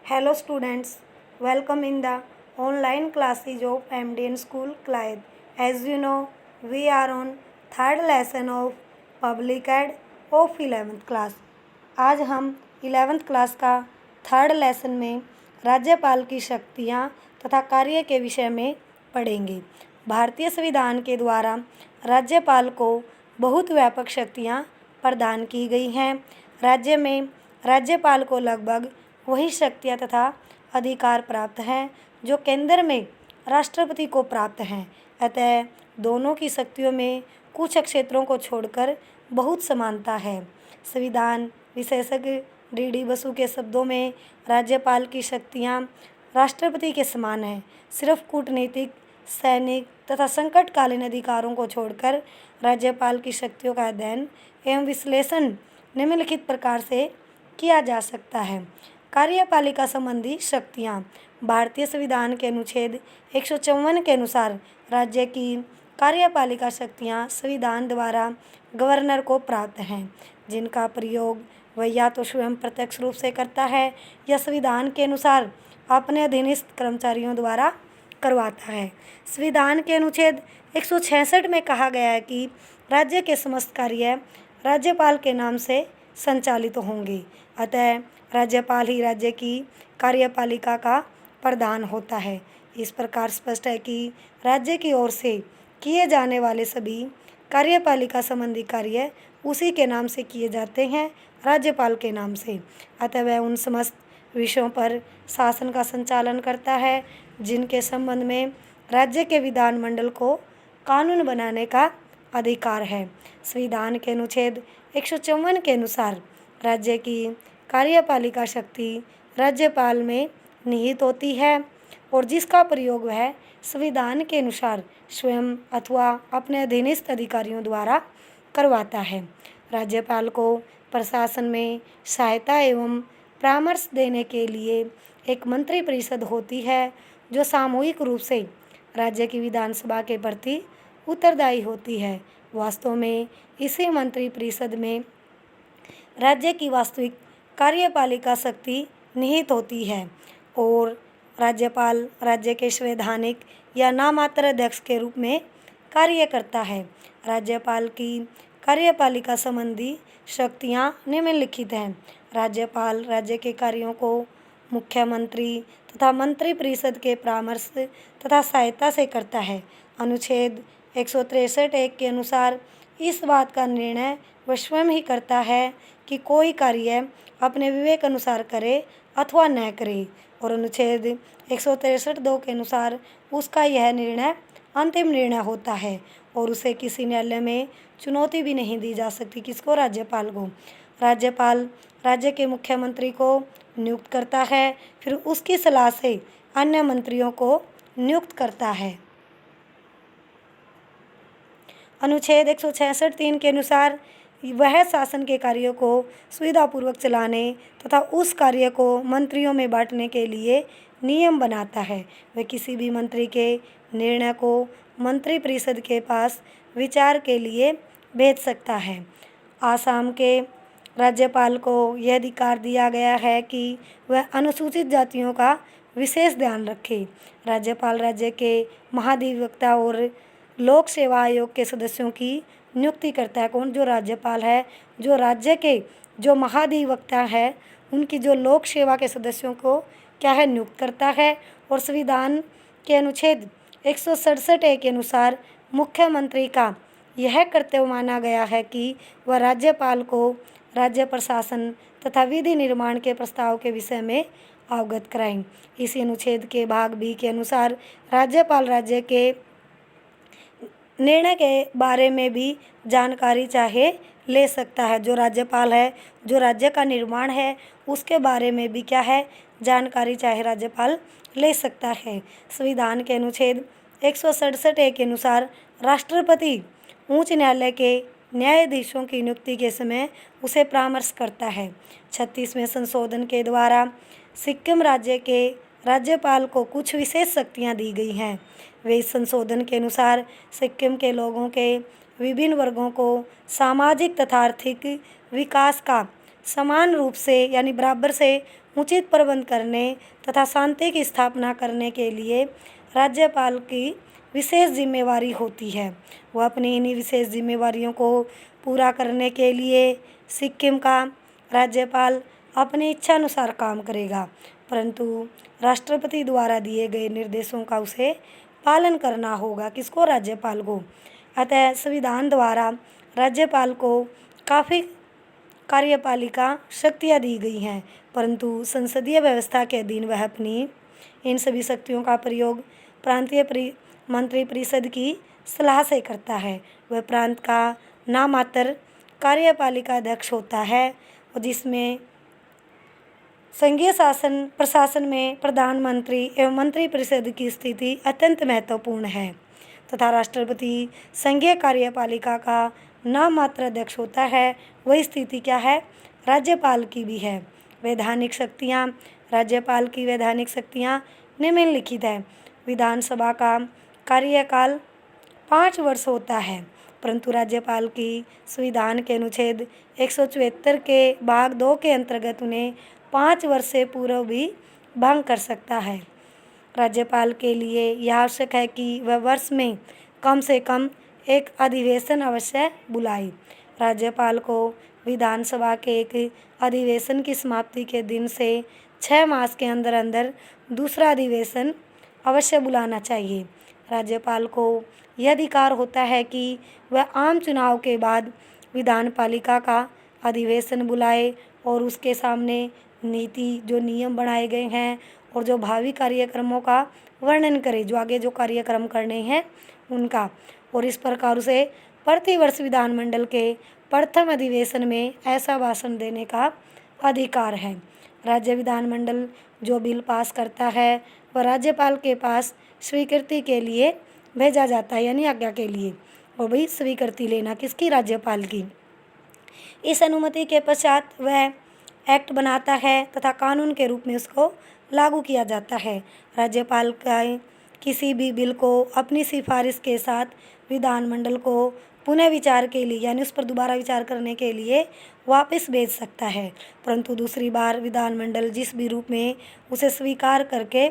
Hello students, welcome in the online classes of MDN School Clyde. As you know, we are on third lesson of Public Ed of 11th class. आज हम 11th class का third lesson में राज्यपाल की शक्तियाँ तथा कार्य के विषय में पढ़ेंगे। भारतीय संविधान के द्वारा राज्यपाल को बहुत व्यापक शक्तियाँ प्रदान की गई हैं। राज्य में राज्यपाल को लगभग वही शक्तियाँ तथा अधिकार प्राप्त हैं जो केंद्र में राष्ट्रपति को प्राप्त हैं। अतः दोनों की शक्तियों में कुछ क्षेत्रों को छोड़कर बहुत समानता है। संविधान विशेषज्ञ डी बसु के शब्दों में राज्यपाल की शक्तियाँ राष्ट्रपति के समान हैं। सिर्फ कूटनीतिक, सैनिक तथा संकटकालीन अधिकारों को छोड़कर राज्यपाल की शक्तियों का अध्ययन एवं विश्लेषण निम्नलिखित प्रकार से किया जा सकता है। कार्यपालिका संबंधी शक्तियाँ। भारतीय संविधान के अनुच्छेद 154 के अनुसार राज्य की कार्यपालिका शक्तियाँ संविधान द्वारा गवर्नर को प्राप्त हैं, जिनका प्रयोग वह या तो स्वयं प्रत्यक्ष रूप से करता है या संविधान के अनुसार अपने अधीनस्थ कर्मचारियों द्वारा करवाता है। संविधान के अनुच्छेद 166 में कहा गया है कि राज्य के समस्त कार्य राज्यपाल के नाम से संचालित होंगे। अतः राज्यपाल ही राज्य की कार्यपालिका का प्रधान होता है। इस प्रकार स्पष्ट है कि राज्य की ओर से किए जाने वाले सभी कार्यपालिका संबंधी कार्य उसी के नाम से किए जाते हैं, राज्यपाल के नाम से। अतः वह उन समस्त विषयों पर शासन का संचालन करता है जिनके संबंध में राज्य के विधानमंडल को कानून बनाने का अधिकार है। संविधान के अनुच्छेद 154 के अनुसार राज्य की कार्यपालिका शक्ति राज्यपाल में निहित होती है और जिसका प्रयोग वह संविधान के अनुसार स्वयं अथवा अपने अधीनस्थ अधिकारियों द्वारा करवाता है। राज्यपाल को प्रशासन में सहायता एवं परामर्श देने के लिए एक मंत्री परिषद होती है जो सामूहिक रूप से राज्य की विधानसभा के प्रति उत्तरदायी होती है। वास्तव में इसी मंत्री परिषद में राज्य की वास्तविक कार्यपालिका शक्ति निहित होती है और राज्यपाल राज्य के संवैधानिक या नामात्र अध्यक्ष के रूप में कार्य करता है। राज्यपाल की कार्यपालिका संबंधी शक्तियाँ निम्नलिखित हैं। राज्यपाल राज्य के कार्यों को मुख्यमंत्री तथा मंत्री परिषद के परामर्श तथा सहायता से करता है। अनुच्छेद 163(1) के अनुसार इस बात का निर्णय वह स्वयं ही करता है कि कोई कार्य अपने विवेक अनुसार करे अथवा न करे और अनुच्छेद 163(2) के अनुसार उसका यह निर्णय अंतिम निर्णय होता है और उसे किसी न्यायालय में चुनौती भी नहीं दी जा सकती। किसको? राज्यपाल को। राज्यपाल राज्य के मुख्यमंत्री को नियुक्त करता है, फिर उसकी सलाह से अन्य मंत्रियों को नियुक्त करता है। अनुच्छेद 166(3) के अनुसार वह शासन के कार्यों को सुविधापूर्वक चलाने तथा उस कार्य को मंत्रियों में बांटने के लिए नियम बनाता है। वह किसी भी मंत्री के निर्णय को मंत्री परिषद के पास विचार के लिए भेज सकता है। आसाम के राज्यपाल को यह अधिकार दिया गया है कि वह अनुसूचित जातियों का विशेष ध्यान रखे। राज्यपाल राज्य के महाधिवक्ता और लोक सेवा आयोग के सदस्यों की नियुक्ति करता है। कौन? जो राज्यपाल है, जो राज्य के जो महाधिवक्ता है उनकी जो लोक सेवा के सदस्यों को क्या है? नियुक्त करता है। और संविधान के अनुच्छेद 167(1) के अनुसार मुख्यमंत्री का यह कर्तव्य माना गया है कि वह राज्यपाल को राज्य प्रशासन तथा विधि निर्माण के प्रस्ताव के विषय में अवगत कराएं। इसी अनुच्छेद के भाग बी के अनुसार राज्यपाल राज्य के निर्णय के बारे में भी जानकारी चाहे ले सकता है। जो राज्यपाल है, जो राज्य का निर्माण है उसके बारे में भी क्या है? जानकारी चाहे राज्यपाल ले सकता है। संविधान के अनुच्छेद 167(1) के अनुसार राष्ट्रपति उच्च न्यायालय के न्यायाधीशों की नियुक्ति के समय उसे परामर्श करता है। 36वें संशोधन के द्वारा सिक्किम राज्य के राज्यपाल को कुछ विशेष शक्तियाँ दी गई हैं। वे इस संशोधन के अनुसार सिक्किम के लोगों के विभिन्न वर्गों को सामाजिक तथा आर्थिक विकास का समान रूप से यानी बराबर से उचित प्रबंध करने तथा शांति की स्थापना करने के लिए राज्यपाल की विशेष जिम्मेवारी होती है। वह अपनी इन्हीं विशेष जिम्मेवारियों को पूरा करने के लिए सिक्किम का राज्यपाल अपनी इच्छा अनुसार काम करेगा, परंतु राष्ट्रपति द्वारा दिए गए निर्देशों का उसे पालन करना होगा। किसको? राज्यपाल को। अतः संविधान द्वारा राज्यपाल को काफ़ी कार्यपालिका शक्तियाँ दी गई हैं, परंतु संसदीय व्यवस्था के अधीन वह अपनी इन सभी शक्तियों का प्रयोग प्रांतीय मंत्री परिषद की सलाह से करता है। वह प्रांत का नामात्र कार्यपालिका अध्यक्ष होता है और जिसमें संघीय शासन प्रशासन में प्रधानमंत्री एवं मंत्रिपरिषद की स्थिति अत्यंत महत्वपूर्ण है तथा राष्ट्रपति संघीय कार्यपालिका का नाममात्र अध्यक्ष होता है। वही स्थिति क्या है? राज्यपाल की भी है। वैधानिक शक्तियाँ, राज्यपाल की वैधानिक शक्तियाँ निम्नलिखित है। विधानसभा का कार्यकाल 5 वर्ष होता है, परंतु राज्यपाल की संविधान के अनुच्छेद 174 के भाग 2 के अंतर्गत उन्हें 5 वर्ष से पूर्व भी भंग कर सकता है। राज्यपाल के लिए यह आवश्यक है कि वह वर्ष में कम से कम एक अधिवेशन अवश्य बुलाए। राज्यपाल को विधानसभा के एक अधिवेशन की समाप्ति के दिन से 6 मास के अंदर अंदर दूसरा अधिवेशन अवश्य बुलाना चाहिए। राज्यपाल को यह अधिकार होता है कि वह आम चुनाव के बाद विधानपालिका का अधिवेशन बुलाए और उसके सामने नीति जो नियम बनाए गए हैं और जो भावी कार्यक्रमों का वर्णन करे, जो आगे जो कार्यक्रम करने हैं उनका, और इस प्रकार से प्रतिवर्ष विधानमंडल के प्रथम अधिवेशन में ऐसा भाषण देने का अधिकार है। राज्य विधानमंडल जो बिल पास करता है वह राज्यपाल के पास स्वीकृति के लिए भेजा जाता है, यानी आज्ञा के लिए, और भाई स्वीकृति लेना किसकी? राज्यपाल की। इस अनुमति के पश्चात वह एक्ट बनाता है तथा कानून के रूप में उसको लागू किया जाता है। राज्यपाल का किसी भी बिल को अपनी सिफारिश के साथ विधानमंडल को पुनः विचार के लिए, यानी उस पर दोबारा विचार करने के लिए वापस भेज सकता है, परंतु दूसरी बार विधानमंडल जिस भी रूप में उसे स्वीकार करके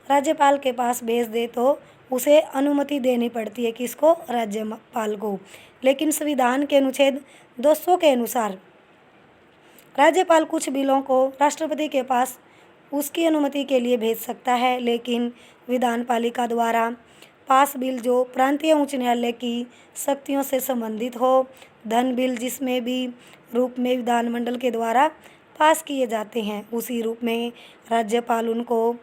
राज्यपाल के पास भेज दे तो उसे अनुमति देनी पड़ती है। किसको? राज्यपाल को। लेकिन संविधान के अनुच्छेद 200 के अनुसार राज्यपाल कुछ बिलों को राष्ट्रपति के पास उसकी अनुमति के लिए भेज सकता है, लेकिन विधानपालिका द्वारा पास बिल जो प्रांतीय उच्च न्यायालय की शक्तियों से संबंधित हो, धन बिल जिसमें भी रूप में विधानमंडल के द्वारा पास किए जाते हैं, उसी रूप में राज्यपाल उनको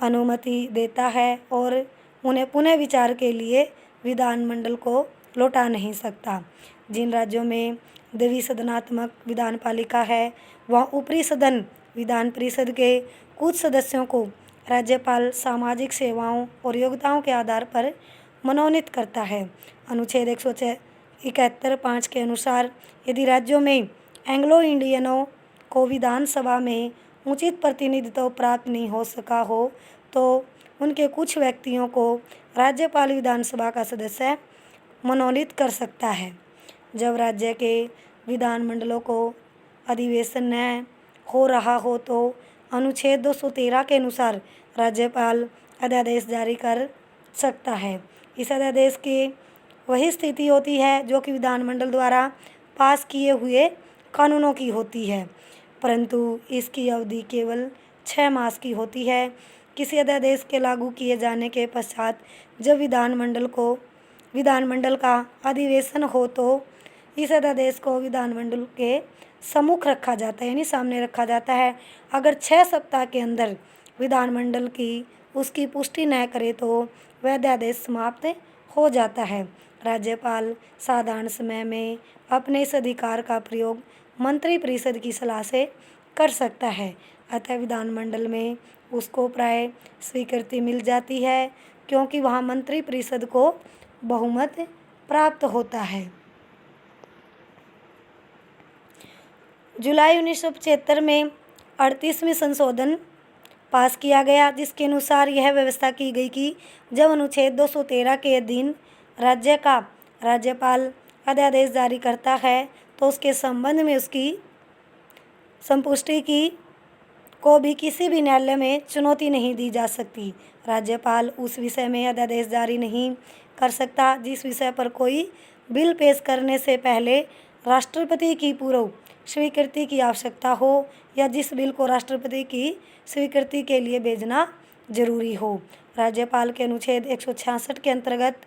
अनुमति देता है और उन्हें पुनः विचार के लिए विधानमंडल को लौटा नहीं सकता। जिन राज्यों में द्विसदनात्मक विधानपालिका है वहाँ ऊपरी सदन विधान परिषद के कुछ सदस्यों को राज्यपाल सामाजिक सेवाओं और योग्यताओं के आधार पर मनोनीत करता है। अनुच्छेद 171(5) के अनुसार यदि राज्यों में एंग्लो इंडियनों को विधानसभा में उचित प्रतिनिधित्व प्राप्त नहीं हो सका हो तो उनके कुछ व्यक्तियों को राज्यपाल विधानसभा का सदस्य मनोनीत कर सकता है। जब राज्य के विधानमंडलों को अधिवेशन न हो रहा हो तो अनुच्छेद 213 के अनुसार राज्यपाल अध्यादेश जारी कर सकता है। इस अध्यादेश की वही स्थिति होती है जो कि विधानमंडल द्वारा पास किए हुए कानूनों की होती है, परंतु इसकी अवधि केवल 6 मास की होती है। किसी अध्यादेश के लागू किए जाने के पश्चात जब विधानमंडल का अधिवेशन हो तो इस अध्यादेश को विधानमंडल के सम्मुख रखा जाता है, यानी सामने रखा जाता है। अगर 6 सप्ताह के अंदर विधानमंडल की उसकी पुष्टि न करे तो वह अध्यादेश समाप्त हो जाता है। राज्यपाल साधारण समय में अपने इस अधिकार का प्रयोग मंत्रिपरिषद की सलाह से कर सकता है। अतः विधानमंडल में उसको प्राय स्वीकृति मिल जाती है क्योंकि वहाँ मंत्रिपरिषद को बहुमत प्राप्त होता है। जुलाई 1975 में 38वें संशोधन पास किया गया जिसके अनुसार यह व्यवस्था की गई कि जब अनुच्छेद 213 के अधीन राज्य का राज्यपाल अध्यादेश जारी करता है तो उसके संबंध में उसकी संपुष्टि की को भी किसी भी न्यायालय में चुनौती नहीं दी जा सकती। राज्यपाल उस विषय में अध्यादेश जारी नहीं कर सकता जिस विषय पर कोई बिल पेश करने से पहले राष्ट्रपति की पूर्व स्वीकृति की आवश्यकता हो या जिस बिल को राष्ट्रपति की स्वीकृति के लिए भेजना जरूरी हो। राज्यपाल के अनुच्छेद 166 के अंतर्गत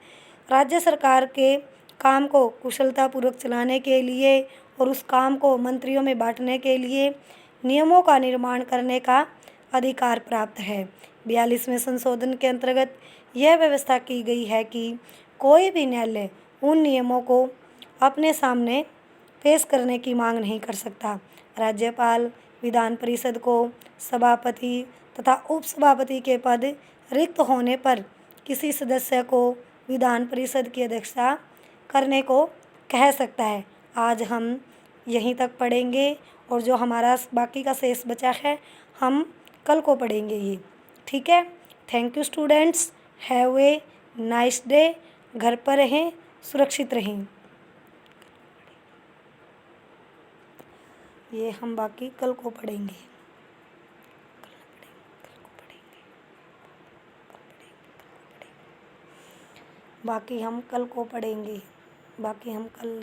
राज्य सरकार के काम को कुशलतापूर्वक चलाने के लिए और उस काम को मंत्रियों में बांटने के लिए नियमों का निर्माण करने का अधिकार प्राप्त है। 42वें संशोधन के अंतर्गत यह व्यवस्था की गई है कि कोई भी न्यायालय उन नियमों को अपने सामने पेश करने की मांग नहीं कर सकता। राज्यपाल विधान परिषद को सभापति तथा उपसभापति के पद रिक्त होने पर किसी सदस्य को विधान परिषद की अध्यक्षता करने को कह सकता है। आज हम यहीं तक पढ़ेंगे और जो हमारा बाकी का शेष बचा है हम कल को पढ़ेंगे ये, ठीक है। Thank you students, have a nice day. घर पर रहें, सुरक्षित रहें। ये हम बाकी कल को पढ़ेंगे। बाकी हम कल को पढ़ेंगे। बाकी हम कल